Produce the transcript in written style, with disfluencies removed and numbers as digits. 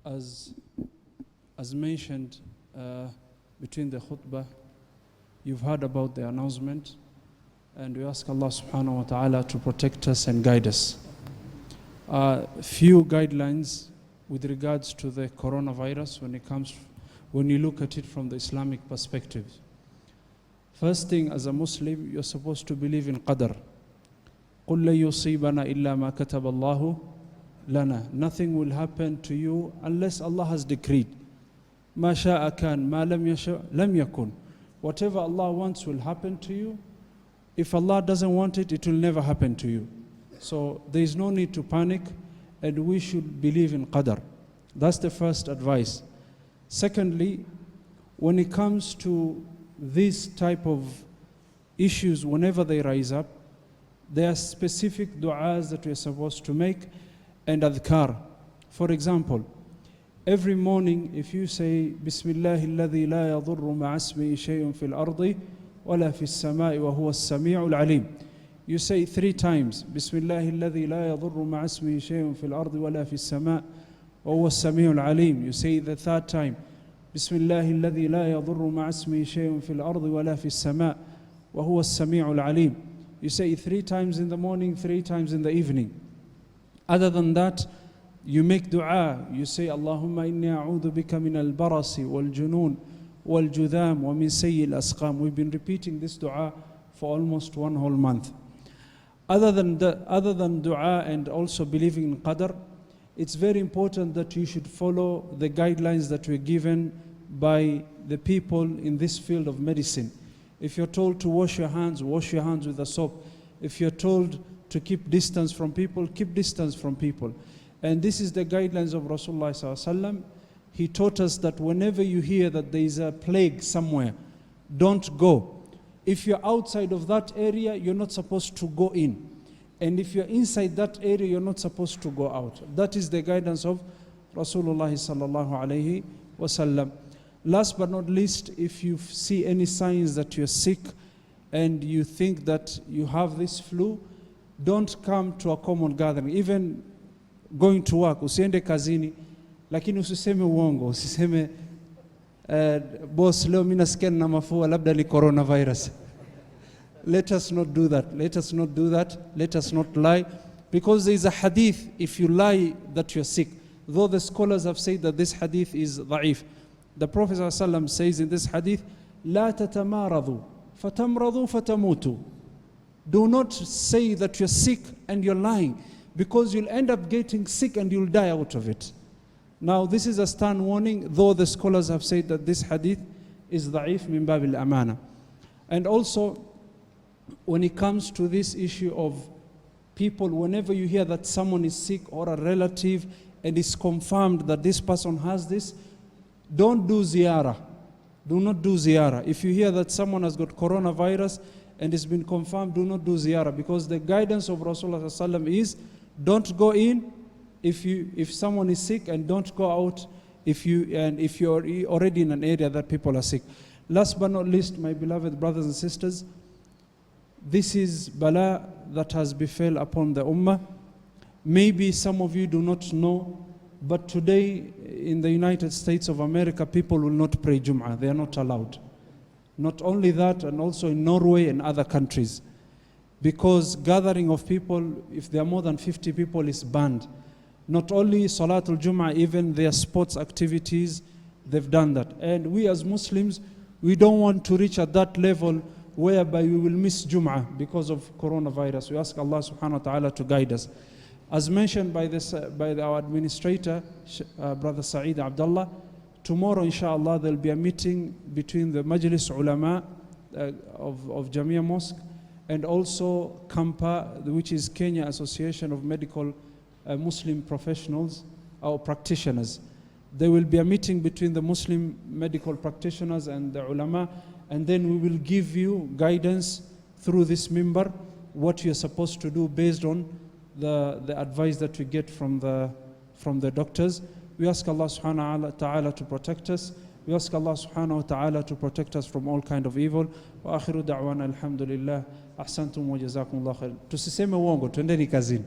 As mentioned between the khutbah, you've heard about the announcement, and we ask Allah subhanahu wa ta'ala to protect us and guide us. Few guidelines with regards to the coronavirus when you look at it from the Islamic perspective. First thing, as a Muslim, you're supposed to believe in qadr. قُلْ لَن يُصِيبَنَا إِلَّا مَا كَتَبَ اللَّهُ لَنَا. Nothing will happen to you unless Allah has decreed. مَا شَاءَ كَانَ مَا لَمْ يَشَاء لَمْ يَكُنْ. Whatever Allah wants will happen to you. If Allah doesn't want it, it will never happen to you. So there is no need to panic, and we should believe in qadr. That's the first advice. Secondly, when it comes to these type of issues, whenever they rise up, there are specific du'as that we're supposed to make and adhkar. For example, every morning if you say Bismillahi alladhi la yadurru ma'asmihi shay'un fil ardi wala fis sama'i wa huwa as-sami'ul alim. You say 3 times Bismillahi alladhi la yadurru ma'asmihi shay'un fil ardi wala fis sama'i wa huwa as-sami'ul alim. You say the 3rd time Bismillahi alladhi la yadurru ma'asmihi shay'un fil ardi wala fis sama'i wa huwa as-sami'ul alim. You say 3 times in the morning, 3 times in the evening. Other than that, you make dua. You say, Allahumma inni a'udhu bika min al-barasi wal-junun wal-judham wa min sayyi al-asqam. We've been repeating this dua for almost 1 whole month. Other than dua and also believing in qadr, it's very important that you should follow the guidelines that were given by the people in this field of medicine. If you're told to wash your hands with a soap. If you're told to keep distance from people, keep distance from people. And this is the guidelines of Rasulullah ﷺ. He taught us that whenever you hear that there is a plague somewhere, don't go. If you're outside of that area, you're not supposed to go in. And if you're inside that area, you're not supposed to go out. That is the guidance of Rasulullah ﷺ. Last but not least, if you see any signs that you're sick and you think that you have this flu, don't come to a common gathering. Even going to work, usiende kazini, lakini usiseme uongo, usiseme boss leo mimi nasikia na mafua labda ni coronavirus. Let us not do that. Let us not do that. Let us not lie, because there is a hadith, if you lie that you're sick, though the scholars have said that this hadith is da'if. The Prophet ﷺ says in this hadith, لا تتمارضوا فتمرضوا فتموتوا. Do not say that you're sick and you're lying, because you'll end up getting sick and you'll die out of it. Now this is a stern warning, though the scholars have said that this hadith is da'if min bab al-amana. And also, when it comes to this issue of people, whenever you hear that someone is sick or a relative and it's confirmed that this person has this, don't do ziyarah. Do not do ziyarah. If you hear that someone has got coronavirus and it's been confirmed, do not do ziyarah, because the guidance of Rasulullah ﷺ is don't go in if someone is sick, and don't go out if you're already in an area that people are sick. Last but not least, my beloved brothers and sisters, this is bala that has befell upon the ummah. Maybe some of you do not know, but today in the United States of America, people will not pray Jum'ah. They are not allowed. Not only that, and also in Norway and other countries, because gathering of people, if there are more than 50 people, is banned. Not only Salatul Jum'ah, even their sports activities, they've done that. And we as Muslims, we don't want to reach at that level whereby we will miss Jum'ah because of coronavirus. We ask Allah subhanahu wa ta'ala to guide us. As mentioned by our administrator, Brother Saeed Abdullah, tomorrow inshallah there will be a meeting between the Majlis Ulama of Jamia Mosque and also KAMPA, which is Kenya Association of Medical Muslim Professionals or Practitioners. There will be a meeting between the Muslim medical practitioners and the ulama, and then we will give you guidance through this mimbar, what you're supposed to do based on the advice that we get from the doctors. We ask Allah subhanahu wa ta'ala to protect us. We ask Allah subhanahu wa ta'ala to protect us from all kind of evil. Wa akhiru da'wana alhamdulillah. Ahsantum wa jazakumullah khair. Tusiseme uongo, twendeni kazini.